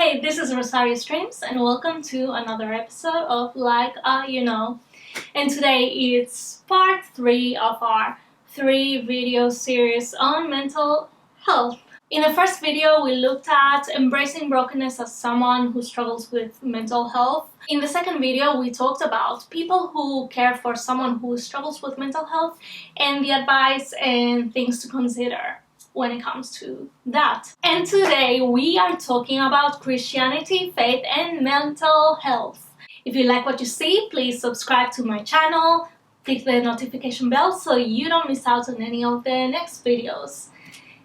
Hey, this is Rosario Streams and welcome to another episode of And today it's part 3 of our 3-video series on mental health. In the first video, we looked at embracing brokenness as someone who struggles with mental health. In the second video, we talked about people who care for someone who struggles with mental health and the advice and things to consider when it comes to that. And today we are talking about Christianity, faith, and mental health. If you like what you see, please subscribe to my channel, click the notification bell so you don't miss out on any of the next videos.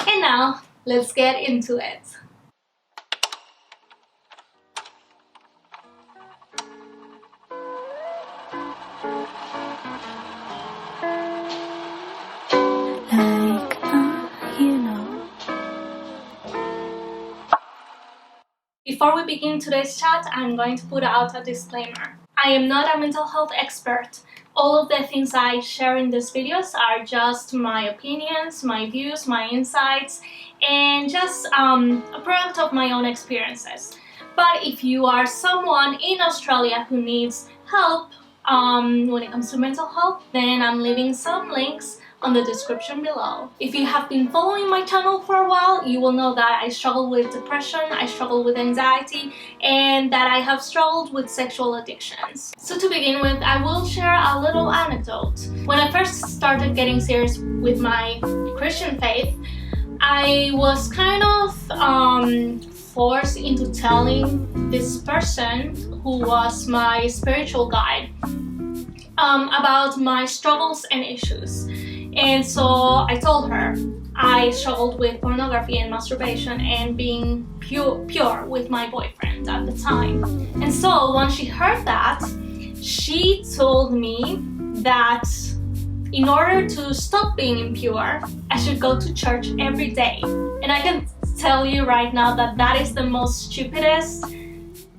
And now, let's get into it. Before we begin today's chat, I'm going to put out a disclaimer. I am not a mental health expert. All of the things I share in these videos are just my opinions, my views, my insights, and just a product of my own experiences. But if you are someone in Australia who needs help when it comes to mental health, then I'm leaving some links on the description below. If you have been following my channel for a while, you will know that I struggle with depression, I struggle with anxiety, and that I have struggled with sexual addictions. So to begin with, I will share a little anecdote. When I first started getting serious with my Christian faith, I was kind of forced into telling this person who was my spiritual guide about my struggles and issues. And so I told her I struggled with pornography and masturbation and being pure with my boyfriend at the time. And so when she heard that, she told me that in order to stop being impure, I should go to church every day. And I can tell you right now that that is the most stupidest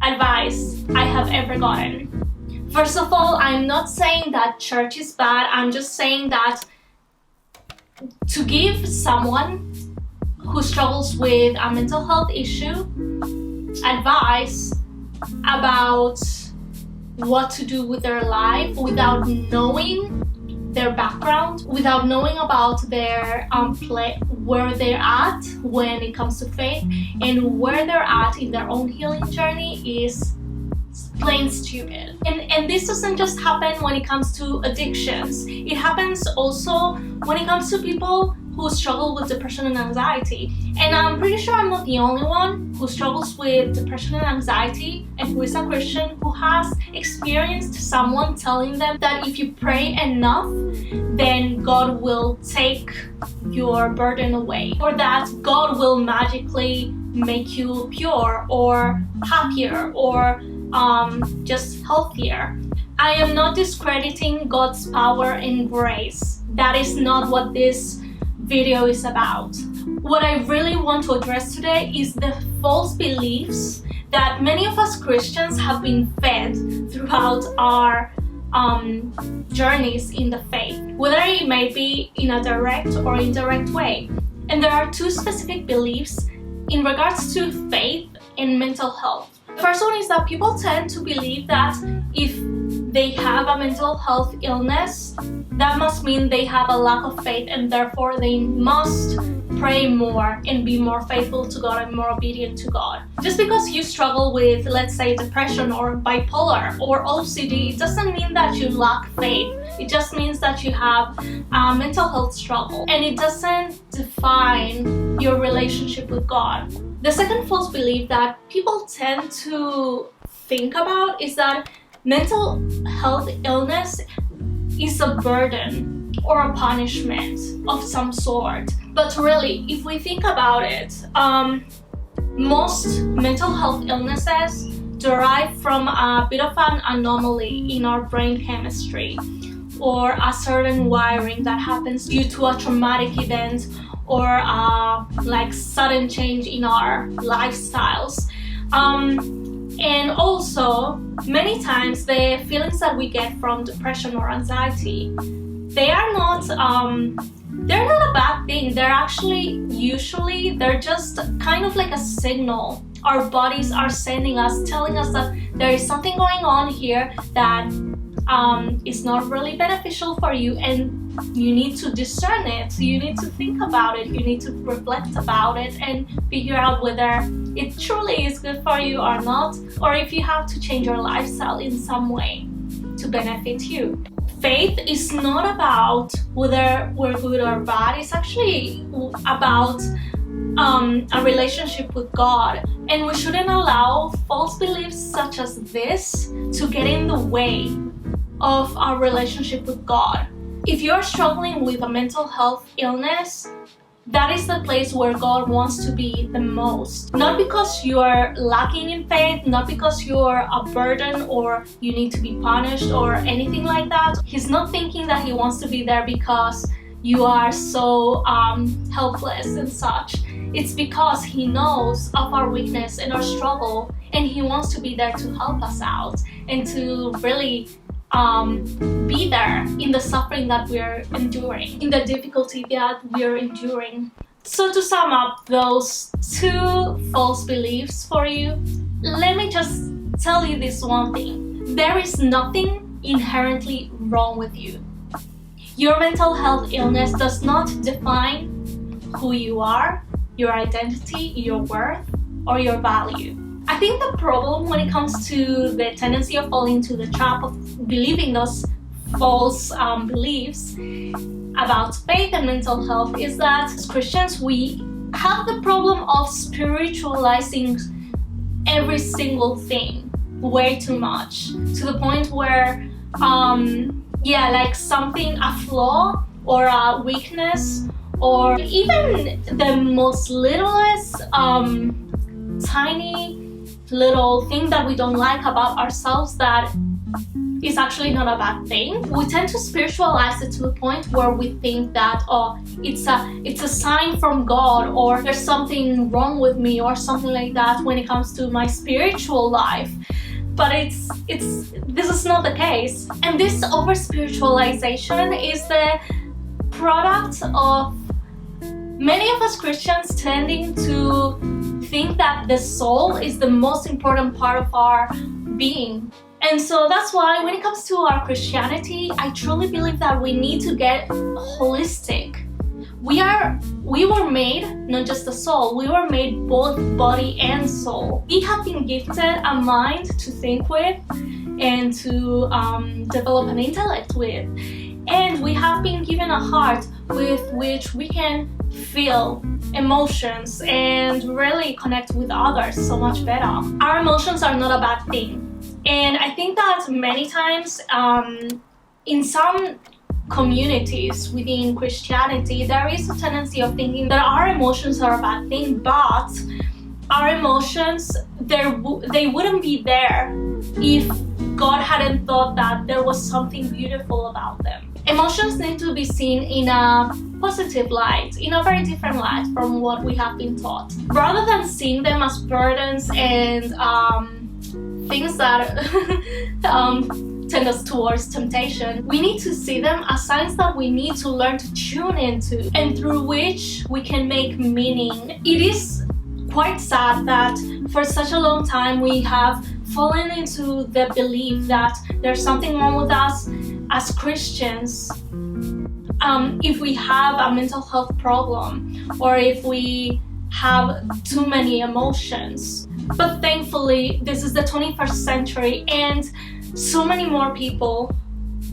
advice I have ever gotten. First of all, I'm not saying that church is bad. I'm just saying that to give someone who struggles with a mental health issue advice about what to do with their life without knowing their background, without knowing about their where they're at when it comes to faith and where they're at in their own healing journey is plain stupid. And this doesn't just happen when it comes to addictions. It happens also when it comes to people who struggle with depression and anxiety. And I'm pretty sure I'm not the only one who struggles with depression and anxiety and who is a Christian who has experienced someone telling them that if you pray enough, then God will take your burden away, or that God will magically make you pure or happier or just healthier. I am not discrediting God's power and grace. That is not what this video is about. What I really want to address today is the false beliefs that many of us Christians have been fed throughout our journeys in the faith, whether it may be in a direct or indirect way. And there are two specific beliefs in regards to faith and mental health. The first one is that people tend to believe that if they have a mental health illness, that must mean they have a lack of faith and therefore they must pray more and be more faithful to God and more obedient to God. Just because you struggle with, let's say, depression or bipolar or OCD, it doesn't mean that you lack faith. It just means that you have a mental health struggle, and it doesn't define your relationship with God. The second false belief that people tend to think about is that mental health illness is a burden or a punishment of some sort. But really, if we think about it, most mental health illnesses derive from a bit of an anomaly in our brain chemistry or a certain wiring that happens due to a traumatic event or like sudden change in our lifestyles. And also, many times the feelings that we get from depression or anxiety, they are not a bad thing. They're actually, usually, they're just kind of like a signal Our bodies are sending us, telling us that there is something going on here that is not really beneficial for you, and you need to discern it. You need to think about it. You need to reflect about it and figure out whether it truly is good for you or not, or if you have to change your lifestyle in some way to benefit you. Faith is not about whether we're good or bad. It's actually about a relationship with God, and we shouldn't allow false beliefs such as this to get in the way of our relationship with God. If you're struggling with a mental health illness, that is the place where God wants to be the most. Not because you're lacking in faith, not because you're a burden or you need to be punished or anything like that. He's not thinking that He wants to be there because you are so helpless and such. It's because He knows of our weakness and our struggle, and He wants to be there to help us out and to really be there in the suffering that we're enduring, in the difficulty that we're enduring. So to sum up those two false beliefs for you, let me just tell you this one thing. There is nothing inherently wrong with you. Your mental health illness does not define who you are, your identity, your worth, or your value. I think the problem when it comes to the tendency of falling into the trap of believing those false beliefs about faith and mental health is that as Christians we have the problem of spiritualizing every single thing way too much, to the point where like something, a flaw or a weakness, or even the most littlest tiny little thing that we don't like about ourselves that is actually not a bad thing. We tend to spiritualize it to the point where we think that it's a sign from God, or there's something wrong with me or something like that when it comes to my spiritual life. But this is not the case. And this over spiritualization is the product of many of us Christians tending to think that the soul is the most important part of our being. And so that's why when it comes to our Christianity, I truly believe that we need to get holistic. We were made not just the soul, we were made both body and soul. We have been gifted a mind to think with and to develop an intellect with. And we have been given a heart with which we can feel emotions and really connect with others so much better. Our emotions are not a bad thing. And I think that many times in some communities within Christianity, there is a tendency of thinking that our emotions are a bad thing, but our emotions, they wouldn't be there if God hadn't thought that there was something beautiful about them. Emotions need to be seen in a positive light, in a very different light from what we have been taught. Rather than seeing them as burdens and things that tend us towards temptation, we need to see them as signs that we need to learn to tune into and through which we can make meaning. It is quite sad that for such a long time we have fallen into the belief that there's something wrong with us as Christians if we have a mental health problem or if we have too many emotions. But thankfully, this is the 21st century and so many more people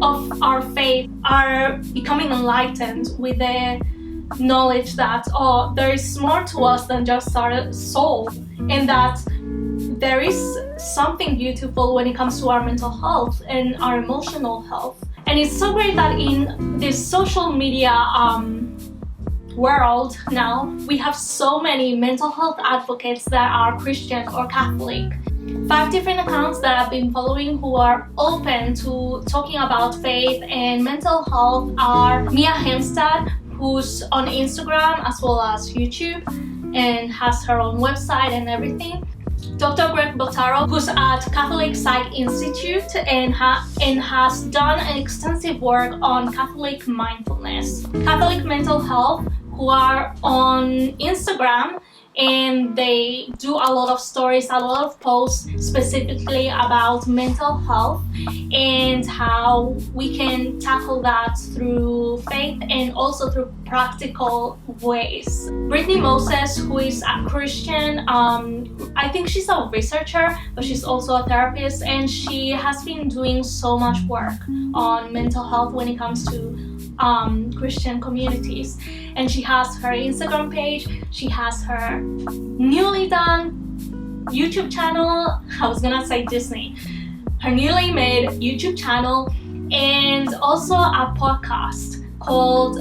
of our faith are becoming enlightened with the knowledge that there is more to us than just our soul, and that there is something beautiful when it comes to our mental health and our emotional health. And it's so great that in this social media world now, we have so many mental health advocates that are Christian or Catholic. 5 different accounts that I've been following who are open to talking about faith and mental health are Hemstad, who's on Instagram as well as YouTube and has her own website and everything. Dr. Bottaro, who's at Catholic Psych Institute and has done an extensive work on Catholic mindfulness. Catholic Mental Health, who are on Instagram and they do a lot of stories, a lot of posts specifically about mental health and how we can tackle that through faith and also through practical ways. Brittney Moses, who is a Christian, I think she's a researcher, but she's also a therapist, and she has been doing so much work on mental health when it comes to Christian communities. And she has her Instagram page, she has her newly done YouTube channel, I was gonna say Disney, her newly made YouTube channel, and also a podcast called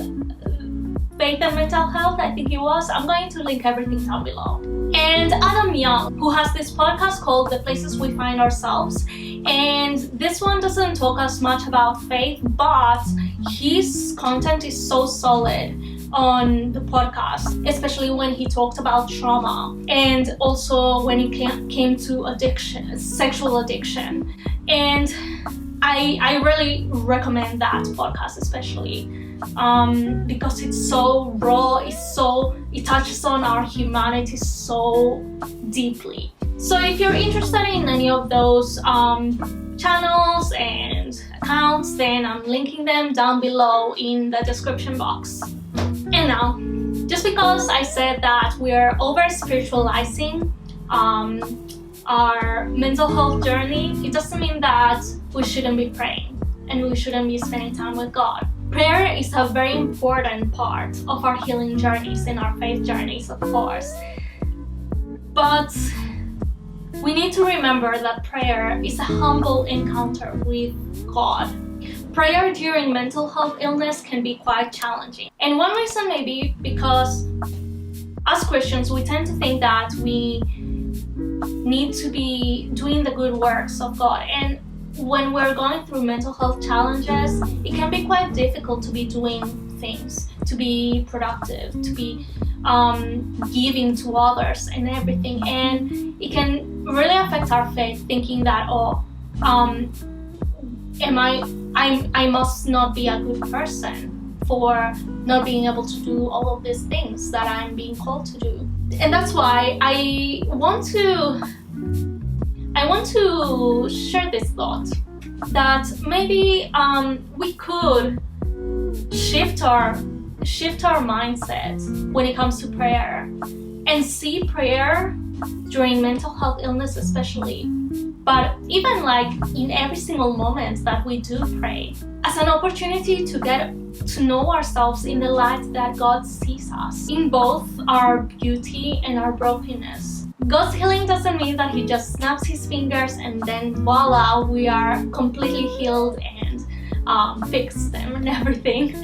Faith and Mental Health, I think it was. I'm going to link everything down below. And Adam Young, who has this podcast called The Places We Find Ourselves, and this one doesn't talk as much about faith, but his content is so solid on the podcast, especially when he talked about trauma and also when it came to addiction, sexual addiction. And I really recommend that podcast, especially because it's so raw, it touches on our humanity so deeply. So if you're interested in any of those channels and accounts, then I'm linking them down below in the description box. And now, just because I said that we're over spiritualizing our mental health journey, it doesn't mean that we shouldn't be praying and we shouldn't be spending time with God. Prayer is a very important part of our healing journeys and our faith journeys, of course. But we need to remember that prayer is a humble encounter with God. Prayer during mental health illness can be quite challenging. And one reason may be because as Christians, we tend to think that we need to be doing the good works of God. And when we're going through mental health challenges, it can be quite difficult to be doing things, to be productive, to be giving to others and everything. And it can really affect our faith, thinking that, I must not be a good person for not being able to do all of these things that I'm being called to do. And that's why I want to share this thought that maybe we could shift our mindset when it comes to prayer and see prayer during mental health illness especially, but even like in every single moment that we do pray, as an opportunity to get to know ourselves in the light that God sees us, in both our beauty and our brokenness. God's healing doesn't mean that He just snaps His fingers and then voila, we are completely healed and fixed them and everything.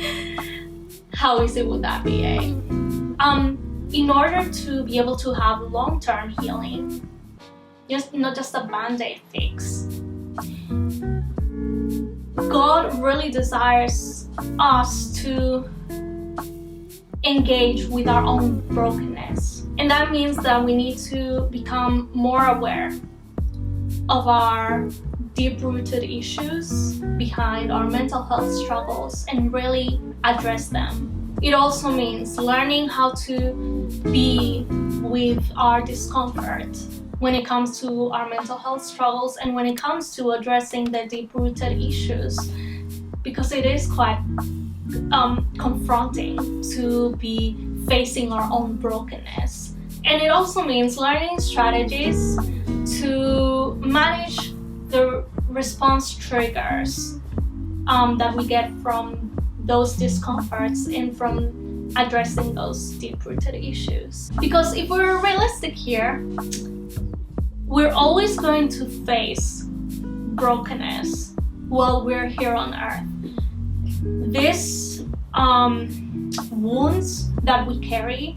How easy would that be, eh? In order to be able to have long-term healing, not just a band-aid fix, God really desires us to engage with our own brokenness. And that means that we need to become more aware of our deep-rooted issues behind our mental health struggles and really address them. It also means learning how to be with our discomfort when it comes to our mental health struggles and when it comes to addressing the deep-rooted issues, because it is quite confronting to be facing our own brokenness. And it also means learning strategies to manage the response triggers that we get from those discomforts and from addressing those deep-rooted issues. Because if we're realistic here, we're always going to face brokenness while we're here on earth. These wounds that we carry,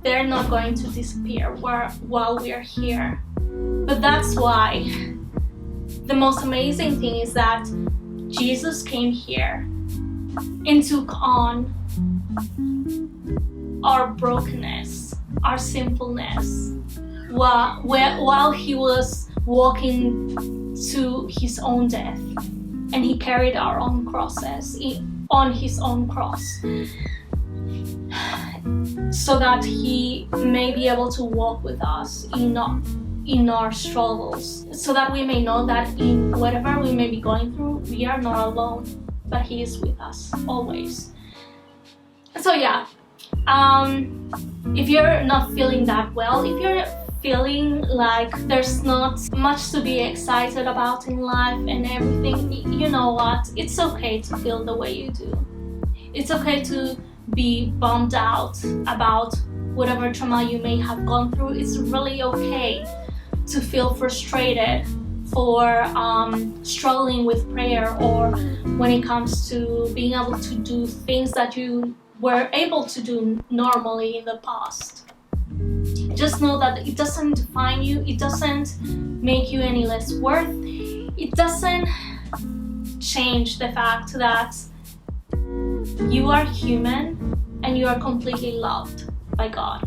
they're not going to disappear while we're here. But that's why the most amazing thing is that Jesus came here and took on our brokenness, our sinfulness, while He was walking to His own death, and He carried our own crosses on His own cross. so that He may be able to walk with us in our struggles, so that we may know that in whatever we may be going through, we are not alone, but He is with us always. So yeah, if you're not feeling that well, if you're feeling like there's not much to be excited about in life and everything, you know what? It's okay to feel the way you do. It's okay to be bummed out about whatever trauma you may have gone through. It's really okay to feel frustrated for struggling with prayer, or when it comes to being able to do things that you were able to do normally in the past. Just know that it doesn't define you, it doesn't make you any less worth, it doesn't change the fact that you are human and you are completely loved by God.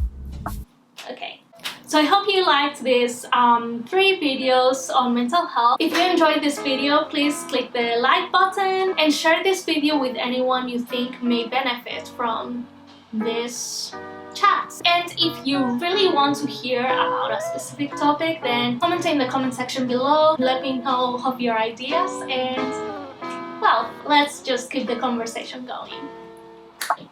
Okay. So I hope you liked these 3 videos on mental health. If you enjoyed this video, please click the like button and share this video with anyone you think may benefit from this chat. And if you really want to hear about a specific topic, then comment in the comment section below. Let me know of your ideas, and well, let's just keep the conversation going.